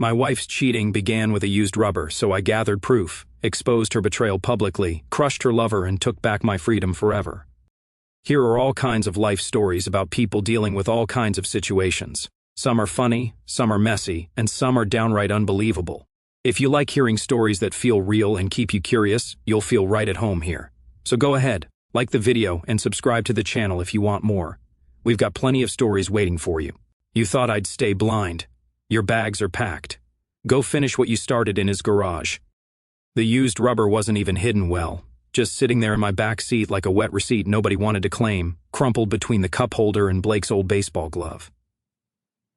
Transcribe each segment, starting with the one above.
My wife's cheating began with a used rubber, so I gathered proof, exposed her betrayal publicly, crushed her lover, and took back my freedom forever. Here are all kinds of life stories about people dealing with all kinds of situations. Some are funny, some are messy, and some are downright unbelievable. If you like hearing stories that feel real and keep you curious, you'll feel right at home here. So go ahead, like the video, and subscribe to the channel if you want more. We've got plenty of stories waiting for you. You thought I'd stay blind. Your bags are packed. Go finish what you started in his garage. The used rubber wasn't even hidden well, just sitting there in my back seat like a wet receipt nobody wanted to claim, crumpled between the cup holder and Blake's old baseball glove.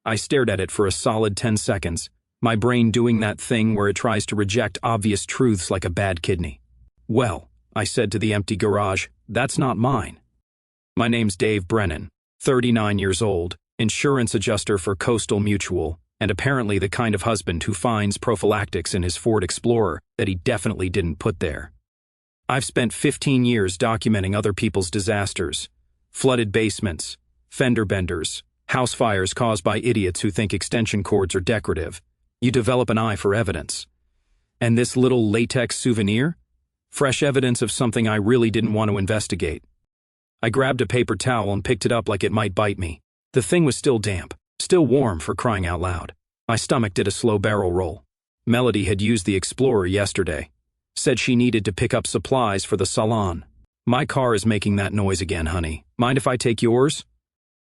I stared at it for a solid 10 seconds, my brain doing that thing where it tries to reject obvious truths like a bad kidney. Well, I said to the empty garage, that's not mine. My name's Dave Brennan, 39 years old, insurance adjuster for Coastal Mutual, and apparently the kind of husband who finds prophylactics in his Ford Explorer that he definitely didn't put there. I've spent 15 years documenting other people's disasters, flooded basements, fender benders, house fires caused by idiots who think extension cords are decorative. You develop an eye for evidence. And this little latex souvenir? Fresh evidence of something I really didn't want to investigate. I grabbed a paper towel and picked it up like it might bite me. The thing was still damp, still warm, for crying out loud. My stomach did a slow barrel roll. Melody had used the Explorer yesterday. Said she needed to pick up supplies for the salon. My car is making that noise again, honey. Mind if I take yours?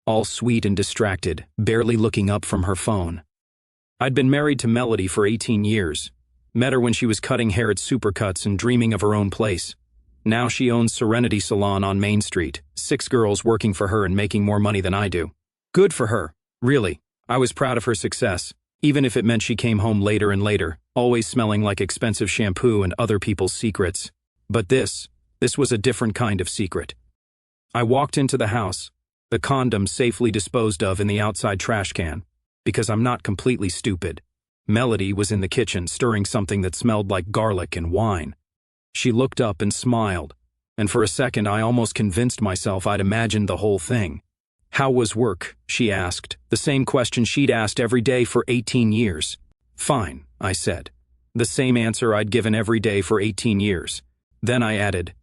All sweet and distracted, barely looking up from her phone. I'd been married to Melody for 18 years. Met her when she was cutting hair at Supercuts and dreaming of her own place. Now she owns Serenity Salon on Main Street, 6 girls working for her and making more money than I do. Good for her, really. I was proud of her success, even if it meant she came home later and later, always smelling like expensive shampoo and other people's secrets. But this was a different kind of secret. I walked into the house, the condom safely disposed of in the outside trash can, because I'm not completely stupid. Melody was in the kitchen stirring something that smelled like garlic and wine. She looked up and smiled, and for a second I almost convinced myself I'd imagined the whole thing. How was work? She asked, the same question she'd asked every day for 18 years. Fine, I said. The same answer I'd given every day for 18 years. Then I added,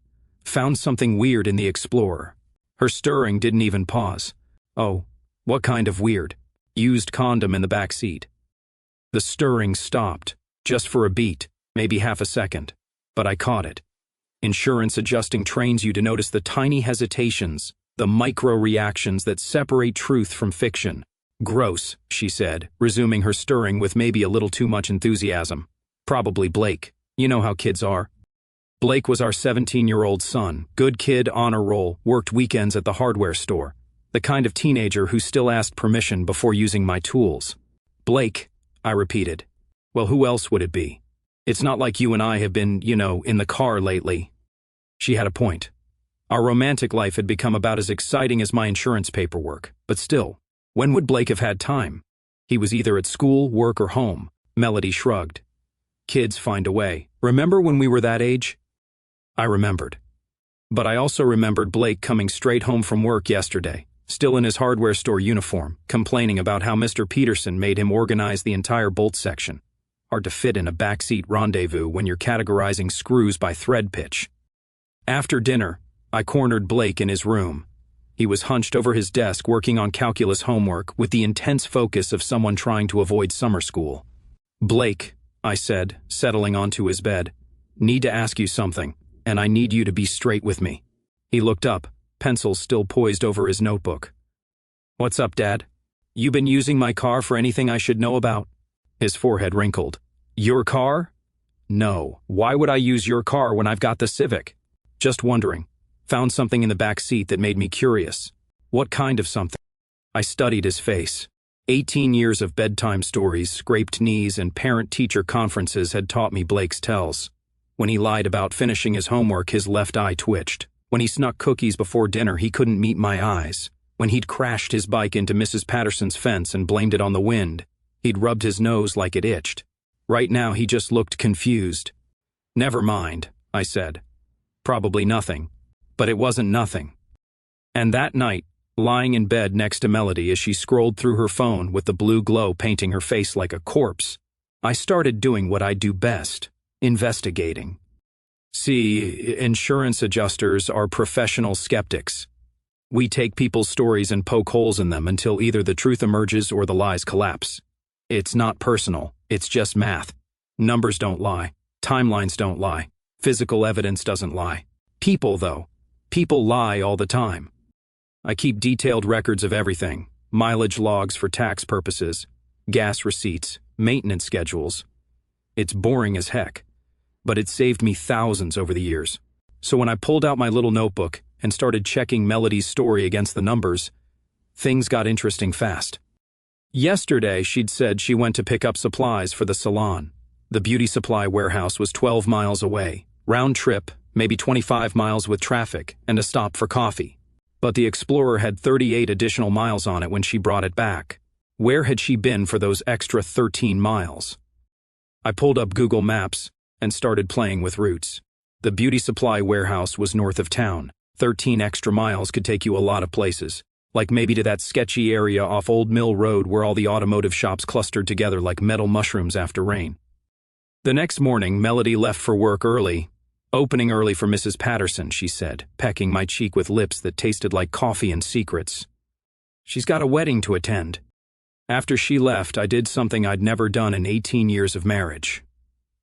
found something weird in the Explorer. Her stirring didn't even pause. Oh, what kind of weird? Used condom in the back seat. The stirring stopped, just for a beat, maybe half a second. But I caught it. Insurance adjusting trains you to notice the tiny hesitations, the micro-reactions that separate truth from fiction. Gross, she said, resuming her stirring with maybe a little too much enthusiasm. Probably Blake. You know how kids are. Blake was our 17-year-old son, good kid, honor roll, worked weekends at the hardware store. The kind of teenager who still asked permission before using my tools. Blake, I repeated. Well, who else would it be? It's not like you and I have been, in the car lately. She had a point. Our romantic life had become about as exciting as my insurance paperwork, but still, when would Blake have had time? He was either at school, work, or home. Melody shrugged. Kids find a way. Remember when we were that age? I remembered. But I also remembered Blake coming straight home from work yesterday, still in his hardware store uniform, complaining about how Mr. Peterson made him organize the entire bolt section. Hard to fit in a backseat rendezvous when you're categorizing screws by thread pitch. After dinner, I cornered Blake in his room. He was hunched over his desk working on calculus homework with the intense focus of someone trying to avoid summer school. Blake, I said, settling onto his bed, need to ask you something, and I need you to be straight with me. He looked up, pencil still poised over his notebook. What's up, Dad? You been using my car for anything I should know about? His forehead wrinkled. Your car? No, why would I use your car when I've got the Civic? Just wondering. Found something in the back seat that made me curious. What kind of something? I studied his face. 18 years of bedtime stories, scraped knees, and parent-teacher conferences had taught me Blake's tells. When he lied about finishing his homework, his left eye twitched. When he snuck cookies before dinner, he couldn't meet my eyes. When he'd crashed his bike into Mrs. Patterson's fence and blamed it on the wind, he'd rubbed his nose like it itched. Right now, he just looked confused. Never mind, I said. Probably nothing. But it wasn't nothing. And that night, lying in bed next to Melody as she scrolled through her phone with the blue glow painting her face like a corpse, I started doing what I do best, investigating. See, insurance adjusters are professional skeptics. We take people's stories and poke holes in them until either the truth emerges or the lies collapse. It's not personal, it's just math. Numbers don't lie, timelines don't lie, physical evidence doesn't lie. People, though. People lie all the time. I keep detailed records of everything: mileage logs for tax purposes, gas receipts, maintenance schedules. It's boring as heck, but it saved me thousands over the years. So when I pulled out my little notebook and started checking Melody's story against the numbers, things got interesting fast. Yesterday, she'd said she went to pick up supplies for the salon. The beauty supply warehouse was 12 miles away, round trip, maybe 25 miles with traffic, and a stop for coffee. But the Explorer had 38 additional miles on it when she brought it back. Where had she been for those extra 13 miles? I pulled up Google Maps and started playing with routes. The beauty supply warehouse was north of town. 13 extra miles could take you a lot of places, like maybe to that sketchy area off Old Mill Road where all the automotive shops clustered together like metal mushrooms after rain. The next morning, Melody left for work early. Opening early for Mrs. Patterson, she said, pecking my cheek with lips that tasted like coffee and secrets. She's got a wedding to attend. After she left, I did something I'd never done in 18 years of marriage.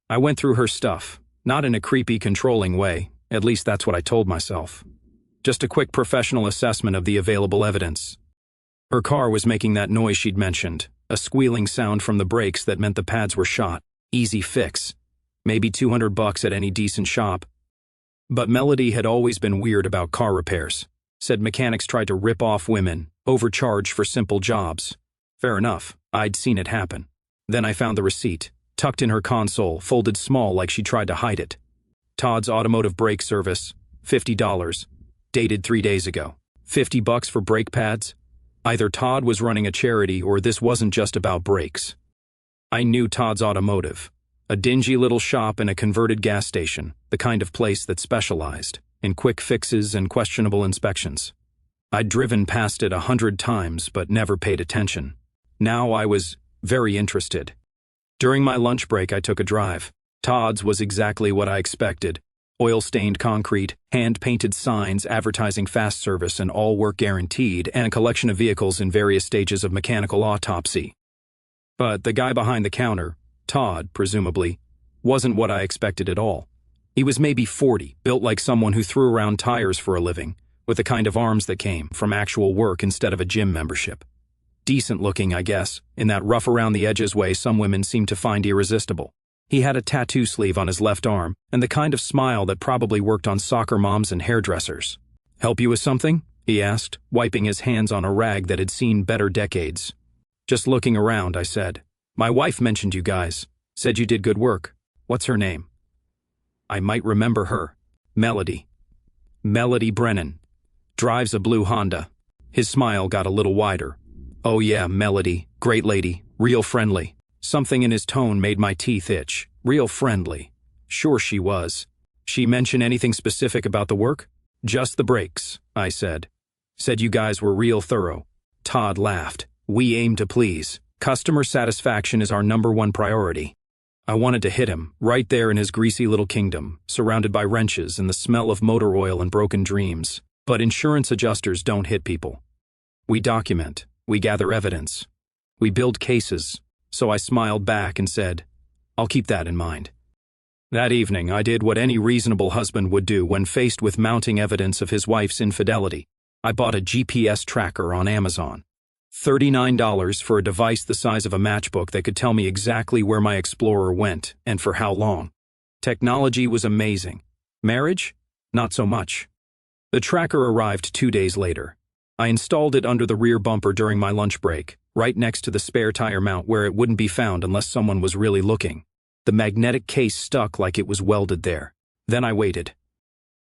I went through her stuff, not in a creepy, controlling way, at least that's what I told myself. Just a quick professional assessment of the available evidence. Her car was making that noise she'd mentioned, a squealing sound from the brakes that meant the pads were shot. Easy fix. Maybe $200 at any decent shop. But Melody had always been weird about car repairs. Said mechanics tried to rip off women, overcharge for simple jobs. Fair enough, I'd seen it happen. Then I found the receipt, tucked in her console, folded small like she tried to hide it. Todd's Automotive Brake Service, $50. Dated 3 days ago. $50 for brake pads? Either Todd was running a charity or this wasn't just about brakes. I knew Todd's Automotive. A dingy little shop in a converted gas station, the kind of place that specialized in quick fixes and questionable inspections. I'd driven past it 100 times but never paid attention. Now I was very interested. During my lunch break, I took a drive. Todd's was exactly what I expected. Oil-stained concrete, hand-painted signs advertising fast service and all work guaranteed, and a collection of vehicles in various stages of mechanical autopsy. But the guy behind the counter, Todd, presumably, wasn't what I expected at all. He was maybe 40, built like someone who threw around tires for a living, with the kind of arms that came from actual work instead of a gym membership. Decent looking, I guess, in that rough-around-the-edges way some women seem to find irresistible. He had a tattoo sleeve on his left arm, and the kind of smile that probably worked on soccer moms and hairdressers. "Help you with something?" he asked, wiping his hands on a rag that had seen better decades. "Just looking around," I said. "My wife mentioned you guys. Said you did good work. What's her name?" I might remember her. Melody. Melody Brennan. Drives a blue Honda. His smile got a little wider. "Oh yeah, Melody. Great lady. Real friendly." Something in his tone made my teeth itch. Real friendly. Sure she was. "She mention anything specific about the work?" "Just the brakes," I said. "Said you guys were real thorough." Todd laughed. "We aim to please. Customer satisfaction is our #1 priority." I wanted to hit him, right there in his greasy little kingdom, surrounded by wrenches and the smell of motor oil and broken dreams. But insurance adjusters don't hit people. We document. We gather evidence. We build cases. So I smiled back and said, "I'll keep that in mind." That evening, I did what any reasonable husband would do when faced with mounting evidence of his wife's infidelity. I bought a GPS tracker on Amazon. $39 for a device the size of a matchbook that could tell me exactly where my Explorer went and for how long. Technology was amazing. Marriage? Not so much. The tracker arrived 2 days later. I installed it under the rear bumper during my lunch break, right next to the spare tire mount where it wouldn't be found unless someone was really looking. The magnetic case stuck like it was welded there. Then I waited.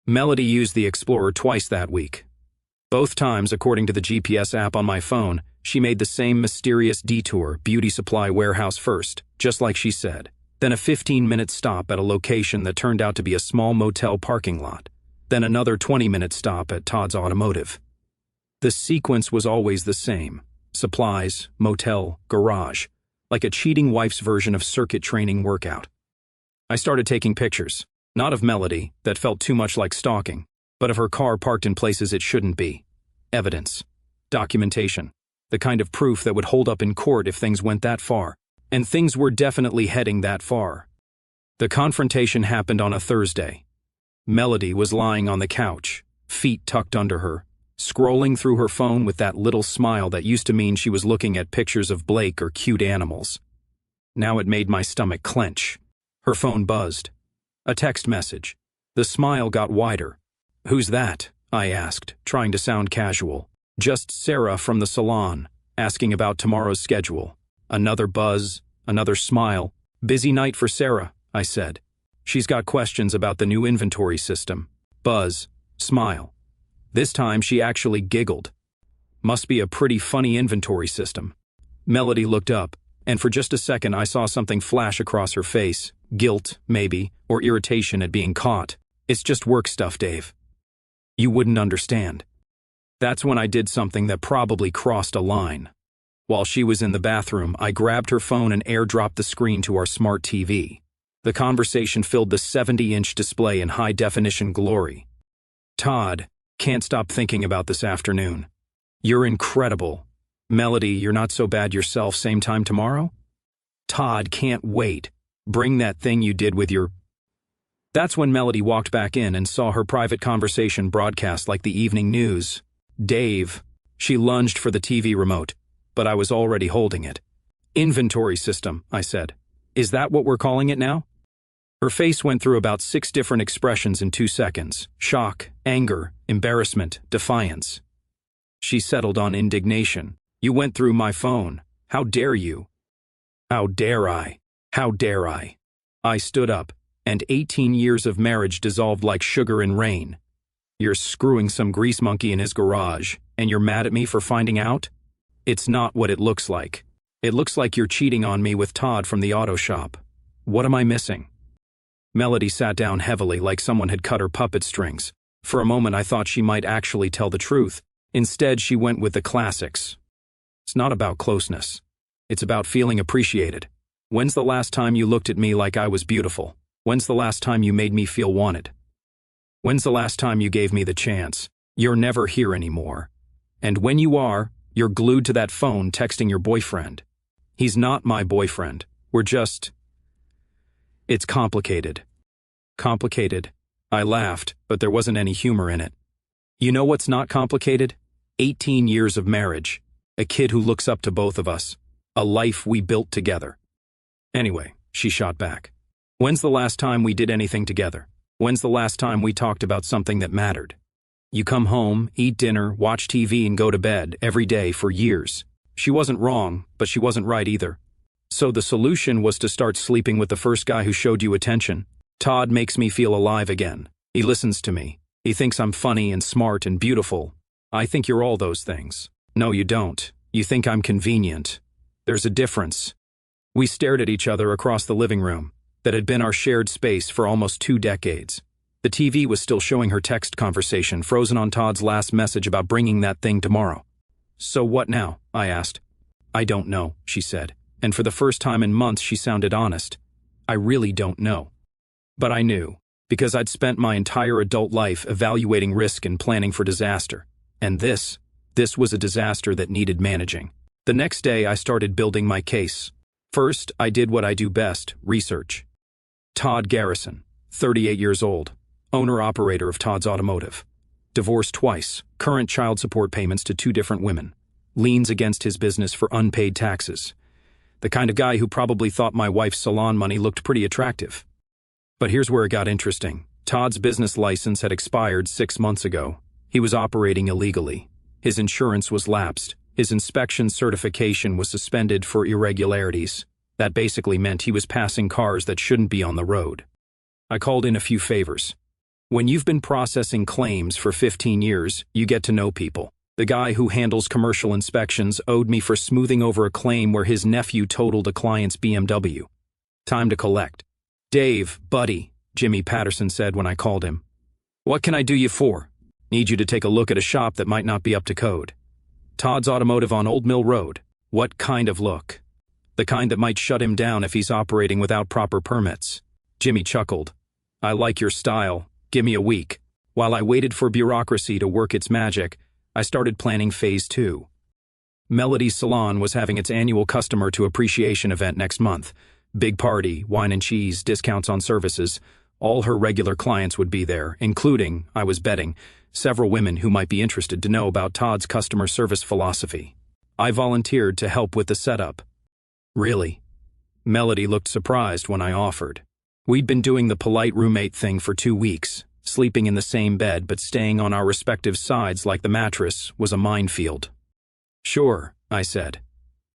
Melody used the Explorer twice that week. Both times, according to the GPS app on my phone, she made the same mysterious detour, beauty supply warehouse first, just like she said. Then a 15-minute stop at a location that turned out to be a small motel parking lot. Then another 20-minute stop at Todd's Automotive. The sequence was always the same. Supplies, motel, garage. like a cheating wife's version of circuit training workout. I started taking pictures, not of Melody, that felt too much like stalking, but of her car parked in places it shouldn't be. Evidence. Documentation. The kind of proof that would hold up in court if things went that far. And things were definitely heading that far. The confrontation happened on a Thursday. Melody was lying on the couch, feet tucked under her, scrolling through her phone with that little smile that used to mean she was looking at pictures of Blake or cute animals. Now it made my stomach clench. Her phone buzzed. A text message. The smile got wider. "Who's that?" I asked, trying to sound casual. "Just Sarah from the salon, asking about tomorrow's schedule." Another buzz, another smile. "Busy night for Sarah," I said. "She's got questions about the new inventory system." Buzz, smile. This time she actually giggled. Must be a pretty funny inventory system. Melody looked up, and for just a second I saw something flash across her face. Guilt, maybe, or irritation at being caught. "It's just work stuff, Dave. You wouldn't understand." That's when I did something that probably crossed a line. While she was in the bathroom, I grabbed her phone and airdropped the screen to our smart TV. The conversation filled the 70-inch display in high-definition glory. "Todd, can't stop thinking about this afternoon. You're incredible. Melody, you're not so bad yourself, same time tomorrow? Todd, can't wait. Bring that thing you did with your..." That's when Melody walked back in and saw her private conversation broadcast like the evening news. "Dave." She lunged for the TV remote, but I was already holding it. "Inventory system," I said. "Is that what we're calling it now?" Her face went through about 6 different expressions in 2 seconds. Shock, anger, embarrassment, defiance. She settled on indignation. "You went through my phone. How dare you?" "How dare I? How dare I?" I stood up, and 18 years of marriage dissolved like sugar in rain. "You're screwing some grease monkey in his garage, and you're mad at me for finding out? It's not what it looks like. It looks like you're cheating on me with Todd from the auto shop. What am I missing?" Melody sat down heavily like someone had cut her puppet strings. For a moment I thought she might actually tell the truth. Instead she went with the classics. "It's not about closeness. It's about feeling appreciated. When's the last time you looked at me like I was beautiful? When's the last time you made me feel wanted? When's the last time you gave me the chance? You're never here anymore. And when you are, you're glued to that phone texting your boyfriend. He's not my boyfriend. We're just... It's complicated." "Complicated?" I laughed, but there wasn't any humor in it. "You know what's not complicated? 18 years of marriage. A kid who looks up to both of us. A life we built together." "Anyway," she shot back. "When's the last time we did anything together? When's the last time we talked about something that mattered? You come home, eat dinner, watch TV, and go to bed every day for years." She wasn't wrong, but she wasn't right either. "So the solution was to start sleeping with the first guy who showed you attention. Todd makes me feel alive again. He listens to me. He thinks I'm funny and smart and beautiful. I think you're all those things. No, you don't. You think I'm convenient. There's a difference." We stared at each other across the living room that had been our shared space for almost 2 decades. The TV was still showing her text conversation, frozen on Todd's last message about bringing that thing tomorrow. "So what now?" I asked. "I don't know," she said, and for the first time in months she sounded honest. "I really don't know." But I knew, because I'd spent my entire adult life evaluating risk and planning for disaster. And this was a disaster that needed managing. The next day I started building my case. First, I did what I do best, research. Todd Garrison, 38 years old, owner-operator of Todd's Automotive. Divorced twice, current child support payments to 2 different women. Leans against his business for unpaid taxes. The kind of guy who probably thought my wife's salon money looked pretty attractive. But here's where it got interesting. Todd's business license had expired 6 months ago. He was operating illegally. His insurance was lapsed. His inspection certification was suspended for irregularities. That basically meant he was passing cars that shouldn't be on the road. I called in a few favors. When you've been processing claims for 15 years, you get to know people. The guy who handles commercial inspections owed me for smoothing over a claim where his nephew totaled a client's BMW. Time to collect. "Dave, buddy," Jimmy Patterson said when I called him. "What can I do you for?" "Need you to take a look at a shop that might not be up to code." "Todd's Automotive on Old Mill Road." "What kind of look?" The kind that might shut him down if he's operating without proper permits. Jimmy chuckled. I like your style. Give me a week. While I waited for bureaucracy to work its magic, I started planning phase 2. Melody's salon was having its annual customer to appreciation event next month. Big party, wine and cheese, discounts on services. All her regular clients would be there, including, I was betting, several women who might be interested to know about Todd's customer service philosophy. I volunteered to help with the setup. Really? Melody looked surprised when I offered. We'd been doing the polite roommate thing for 2 weeks. Sleeping in the same bed but staying on our respective sides like the mattress was a minefield. Sure, I said.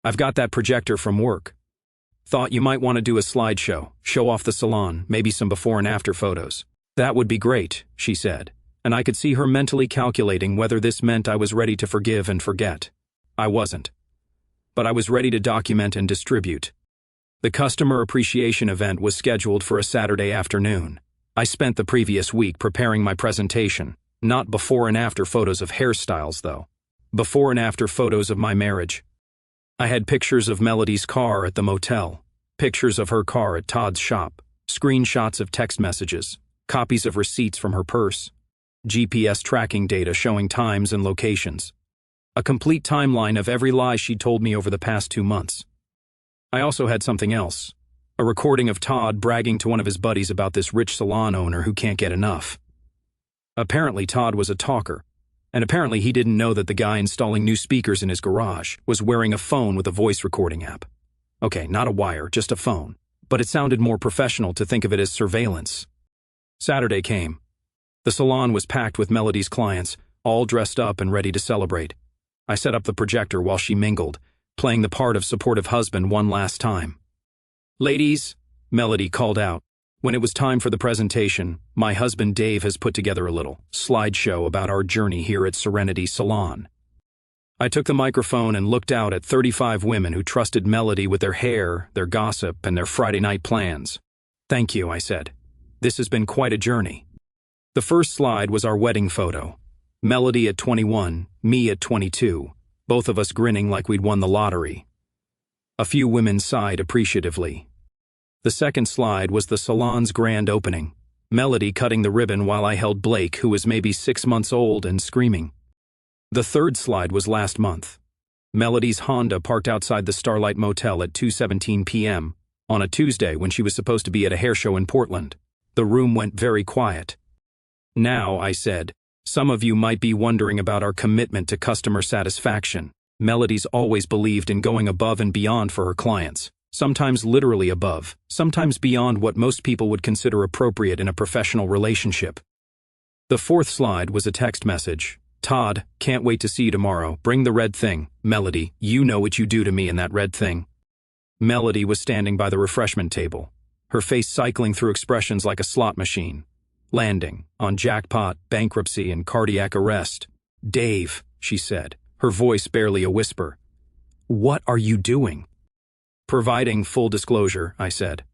I've got that projector from work. Thought you might want to do a slideshow, show off the salon, maybe some before and after photos. That would be great, she said, and I could see her mentally calculating whether this meant I was ready to forgive and forget. I wasn't. But I was ready to document and distribute. The customer appreciation event was scheduled for a Saturday afternoon. I spent the previous week preparing my presentation, not before and after photos of hairstyles, though. Before and after photos of my marriage. I had pictures of Melody's car at the motel, pictures of her car at Todd's shop, screenshots of text messages, copies of receipts from her purse, GPS tracking data showing times and locations, a complete timeline of every lie she'd told me over the past 2 months. I also had something else. A recording of Todd bragging to one of his buddies about this rich salon owner who can't get enough. Apparently Todd was a talker, and apparently he didn't know that the guy installing new speakers in his garage was wearing a phone with a voice recording app. Okay, not a wire, just a phone, but it sounded more professional to think of it as surveillance. Saturday came. The salon was packed with Melody's clients, all dressed up and ready to celebrate. I set up the projector while she mingled, playing the part of supportive husband one last time. Ladies, Melody called out. When it was time for the presentation, my husband Dave has put together a little slideshow about our journey here at Serenity Salon. I took the microphone and looked out at 35 women who trusted Melody with their hair, their gossip, and their Friday night plans. Thank you, I said. This has been quite a journey. The first slide was our wedding photo. Melody at 21, me at 22, both of us grinning like we'd won the lottery. A few women sighed appreciatively. The second slide was the salon's grand opening. Melody cutting the ribbon while I held Blake, who was maybe 6 months old and screaming. The third slide was last month. Melody's Honda parked outside the Starlight Motel at 2:17 p.m. on a Tuesday when she was supposed to be at a hair show in Portland. The room went very quiet. Now, I said, some of you might be wondering about our commitment to customer satisfaction. Melody's always believed in going above and beyond for her clients. Sometimes literally above, sometimes beyond what most people would consider appropriate in a professional relationship. The fourth slide was a text message. Todd, can't wait to see you tomorrow. Bring the red thing. Melody, you know what you do to me in that red thing. Melody was standing by the refreshment table, her face cycling through expressions like a slot machine. Landing, on jackpot, bankruptcy, and cardiac arrest. Dave, she said, her voice barely a whisper. What are you doing? Providing full disclosure, I said.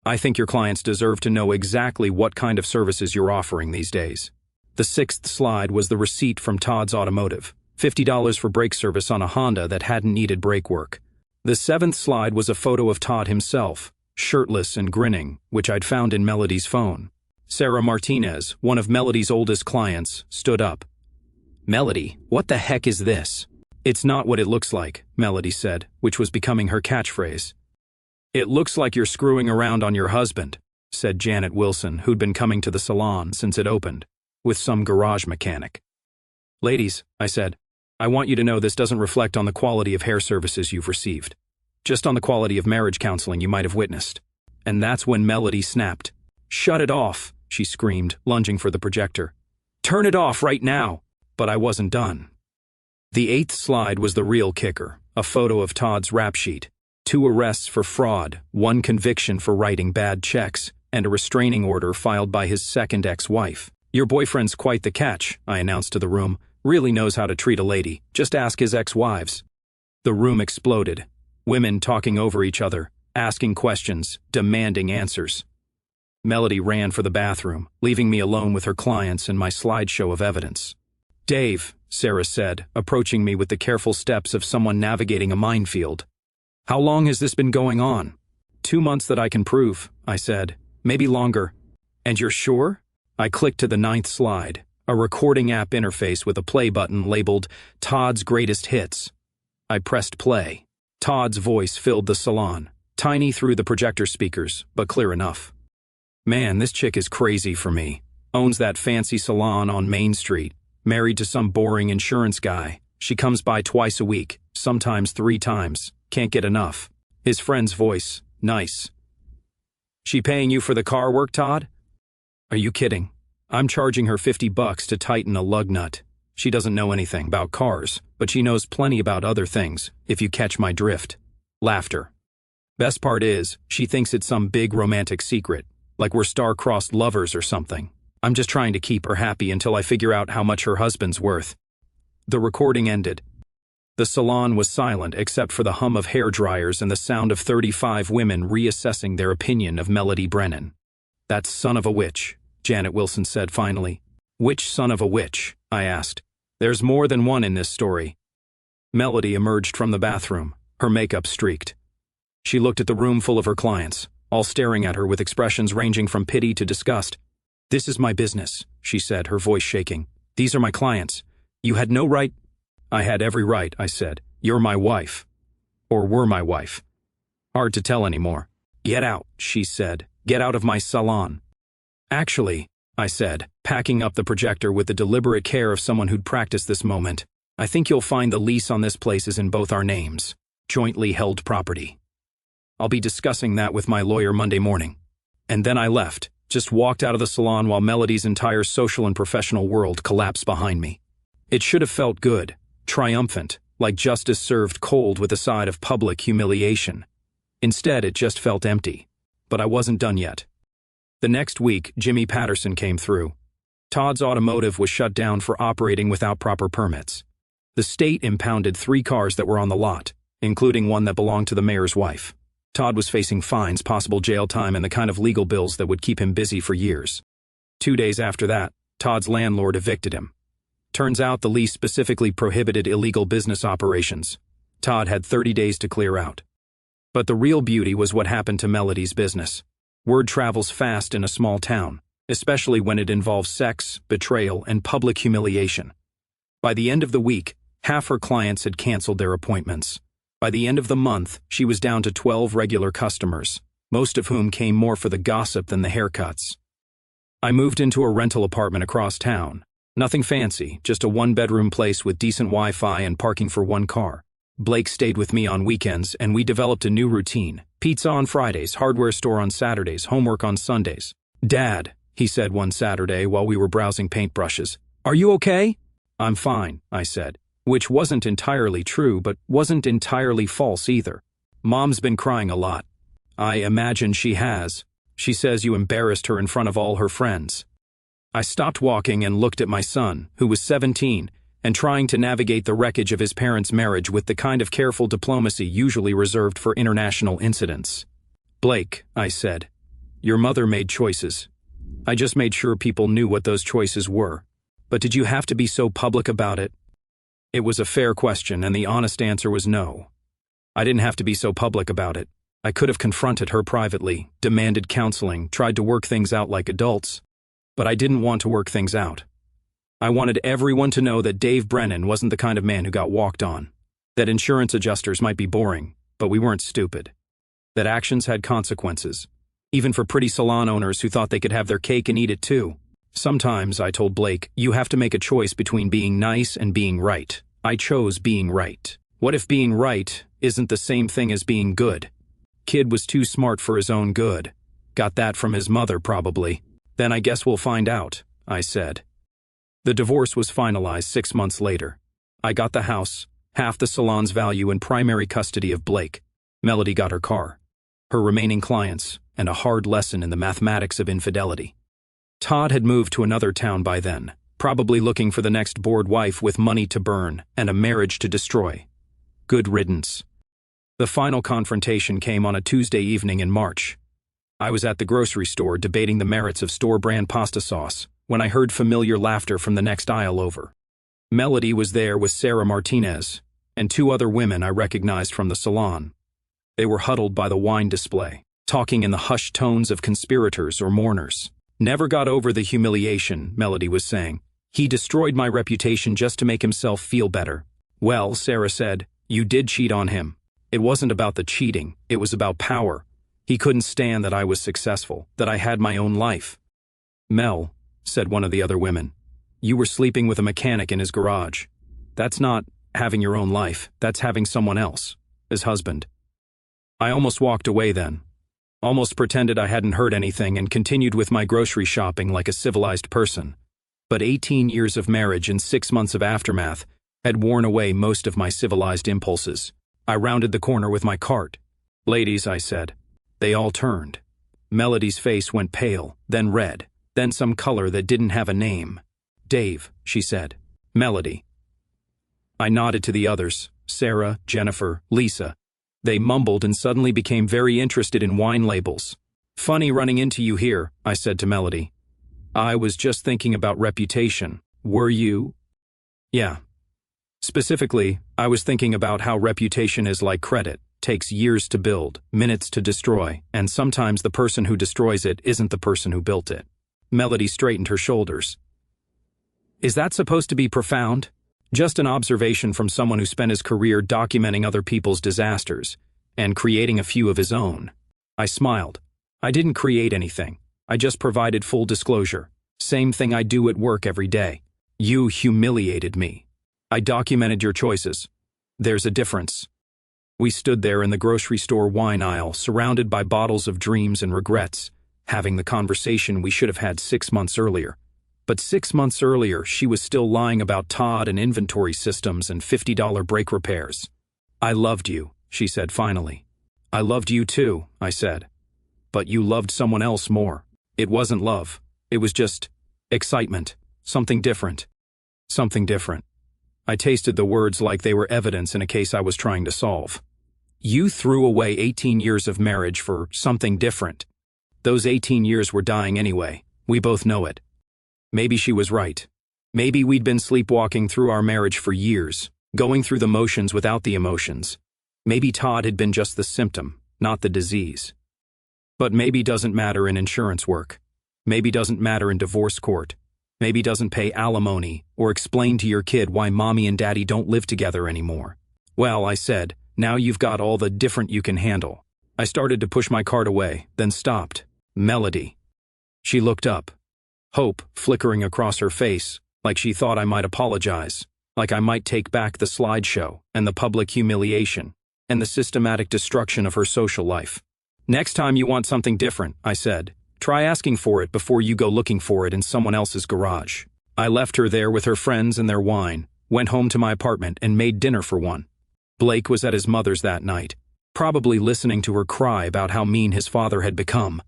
I think your clients deserve to know exactly what kind of services you're offering these days. The sixth slide was the receipt from Todd's Automotive, $50 for brake service on a Honda that hadn't needed brake work. The seventh slide was a photo of Todd himself, shirtless and grinning, which I'd found in Melody's phone. Sarah Martinez, one of Melody's oldest clients, stood up. Melody, what the heck is this? It's not what it looks like, Melody said, which was becoming her catchphrase. It looks like you're screwing around on your husband, said Janet Wilson, who'd been coming to the salon since it opened, with some garage mechanic. Ladies, I said, I want you to know this doesn't reflect on the quality of hair services you've received, just on the quality of marriage counseling you might have witnessed. And that's when Melody snapped. Shut it off, she screamed, lunging for the projector. Turn it off right now. But I wasn't done. The eighth slide was the real kicker, a photo of Todd's rap sheet. 2 arrests for fraud, 1 conviction for writing bad checks, and a restraining order filed by his second ex-wife. Your boyfriend's quite the catch, I announced to the room. Really knows how to treat a lady. Just ask his ex-wives. The room exploded. Women talking over each other, asking questions, demanding answers. Melody ran for the bathroom, leaving me alone with her clients and my slideshow of evidence. Dave, Sarah said, approaching me with the careful steps of someone navigating a minefield. How long has this been going on? 2 months that I can prove, I said. Maybe longer. And you're sure? I clicked to the 9th slide, a recording app interface with a play button labeled Todd's Greatest Hits. I pressed play. Todd's voice filled the salon, tiny through the projector speakers, but clear enough. Man, this chick is crazy for me. Owns that fancy salon on Main Street, married to some boring insurance guy. She comes by twice a week, sometimes 3 times. Can't get enough. His friend's voice, nice. She paying you for the car work, Todd? Are you kidding? I'm charging her $50 to tighten a lug nut. She doesn't know anything about cars, but she knows plenty about other things, if you catch my drift. Laughter. Best part is, she thinks it's some big romantic secret, like we're star-crossed lovers or something. I'm just trying to keep her happy until I figure out how much her husband's worth. The recording ended. The salon was silent except for the hum of hair dryers and the sound of 35 women reassessing their opinion of Melody Brennan. That son of a witch, Janet Wilson said finally. Which son of a witch? I asked. There's more than one in this story. Melody emerged from the bathroom, her makeup streaked. She looked at the room full of her clients, all staring at her with expressions ranging from pity to disgust. This is my business, she said, her voice shaking. These are my clients. You had no right. I had every right, I said. You're my wife. Or were my wife. Hard to tell anymore. Get out, she said. Get out of my salon. Actually, I said, packing up the projector with the deliberate care of someone who'd practiced this moment, I think you'll find the lease on this place is in both our names. Jointly held property. I'll be discussing that with my lawyer Monday morning. And then I left, just walked out of the salon while Melody's entire social and professional world collapsed behind me. It should have felt good, triumphant, like justice served cold with a side of public humiliation. Instead, it just felt empty. But I wasn't done yet. The next week, Jimmy Patterson came through. Todd's automotive was shut down for operating without proper permits. The state impounded 3 cars that were on the lot, including one that belonged to the mayor's wife. Todd was facing fines, possible jail time, and the kind of legal bills that would keep him busy for years. 2 days after that, Todd's landlord evicted him. Turns out the lease specifically prohibited illegal business operations. Todd had 30 days to clear out. But the real beauty was what happened to Melody's business. Word travels fast in a small town, especially when it involves sex, betrayal, and public humiliation. By the end of the week, half her clients had canceled their appointments. By the end of the month, she was down to 12 regular customers, most of whom came more for the gossip than the haircuts. I moved into a rental apartment across town. Nothing fancy, just a 1-bedroom place with decent Wi-Fi and parking for 1 car. Blake stayed with me on weekends, and we developed a new routine. Pizza on Fridays, hardware store on Saturdays, homework on Sundays. Dad, he said one Saturday while we were browsing paintbrushes. Are you okay? I'm fine, I said. Which wasn't entirely true, but wasn't entirely false either. Mom's been crying a lot. I imagine she has. She says you embarrassed her in front of all her friends. I stopped walking and looked at my son, who was 17, and trying to navigate the wreckage of his parents' marriage with the kind of careful diplomacy usually reserved for international incidents. Blake, I said, your mother made choices. I just made sure people knew what those choices were. But did you have to be so public about it? It was a fair question, and the honest answer was no. I didn't have to be so public about it. I could have confronted her privately, demanded counseling, tried to work things out like adults. But I didn't want to work things out. I wanted everyone to know that Dave Brennan wasn't the kind of man who got walked on. That insurance adjusters might be boring, but we weren't stupid. That actions had consequences, even for pretty salon owners who thought they could have their cake and eat it too. Sometimes, I told Blake, you have to make a choice between being nice and being right. I chose being right. What if being right isn't the same thing as being good? Kid was too smart for his own good. Got that from his mother, probably. Then I guess we'll find out, I said. The divorce was finalized 6 months later. I got the house, half the salon's value, and primary custody of Blake. Melody got her car, her remaining clients, and a hard lesson in the mathematics of infidelity. Todd had moved to another town by then, probably looking for the next bored wife with money to burn and a marriage to destroy. Good riddance. The final confrontation came on a Tuesday evening in March. I was at the grocery store debating the merits of store-brand pasta sauce when I heard familiar laughter from the next aisle over. Melody was there with Sarah Martinez and 2 other women I recognized from the salon. They were huddled by the wine display, talking in the hushed tones of conspirators or mourners. Never got over the humiliation, Melody was saying. He destroyed my reputation just to make himself feel better. Well, Sarah said, you did cheat on him. It wasn't about the cheating, it was about power. He couldn't stand that I was successful, that I had my own life. Mel, said one of the other women, you were sleeping with a mechanic in his garage. That's not having your own life, that's having someone else, his husband. I almost walked away then. Almost pretended I hadn't heard anything and continued with my grocery shopping like a civilized person. But 18 years of marriage and 6 months of aftermath had worn away most of my civilized impulses. I rounded the corner with my cart. Ladies, I said. They all turned. Melody's face went pale, then red, then some color that didn't have a name. Dave, she said. Melody. I nodded to the others, Sarah, Jennifer, Lisa. They mumbled and suddenly became very interested in wine labels. Funny running into you here, I said to Melody. I was just thinking about reputation. Were you? Yeah. Specifically, I was thinking about how reputation is like credit, takes years to build, minutes to destroy, and sometimes the person who destroys it isn't the person who built it. Melody straightened her shoulders. Is that supposed to be profound? Just an observation from someone who spent his career documenting other people's disasters and creating a few of his own. I smiled. I didn't create anything. I just provided full disclosure. Same thing I do at work every day. You humiliated me. I documented your choices. There's a difference. We stood there in the grocery store wine aisle, surrounded by bottles of dreams and regrets, having the conversation we should have had 6 months earlier. But 6 months earlier, she was still lying about Todd and inventory systems and $50 brake repairs. I loved you, she said finally. I loved you too, I said. But you loved someone else more. It wasn't love. It was just excitement. Something different. Something different. I tasted the words like they were evidence in a case I was trying to solve. You threw away 18 years of marriage for something different. Those 18 years were dying anyway. We both know it. Maybe she was right. Maybe we'd been sleepwalking through our marriage for years, going through the motions without the emotions. Maybe Todd had been just the symptom, not the disease. But maybe doesn't matter in insurance work. Maybe doesn't matter in divorce court. Maybe doesn't pay alimony or explain to your kid why mommy and daddy don't live together anymore. Well, I said, now you've got all the different you can handle. I started to push my cart away, then stopped. Melody. She looked up. Hope flickering across her face, like she thought I might apologize, like I might take back the slideshow and the public humiliation and the systematic destruction of her social life. Next time you want something different, I said, try asking for it before you go looking for it in someone else's garage. I left her there with her friends and their wine, went home to my apartment and made dinner for one. Blake was at his mother's that night, probably listening to her cry about how mean his father had become.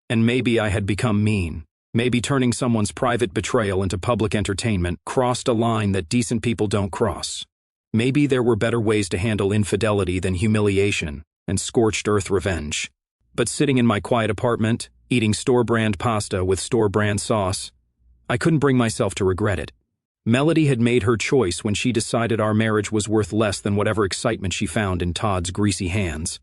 And maybe I had become mean. Maybe turning someone's private betrayal into public entertainment crossed a line that decent people don't cross. Maybe there were better ways to handle infidelity than humiliation and scorched earth revenge. But sitting in my quiet apartment, eating store-brand pasta with store-brand sauce, I couldn't bring myself to regret it. Melody had made her choice when she decided our marriage was worth less than whatever excitement she found in Todd's greasy hands.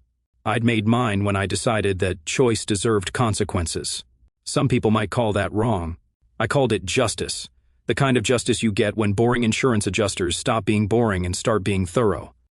I'd made mine when I decided that choice deserved consequences. Some people might call that wrong. I called it justice, the kind of justice you get when boring insurance adjusters stop being boring and start being thorough.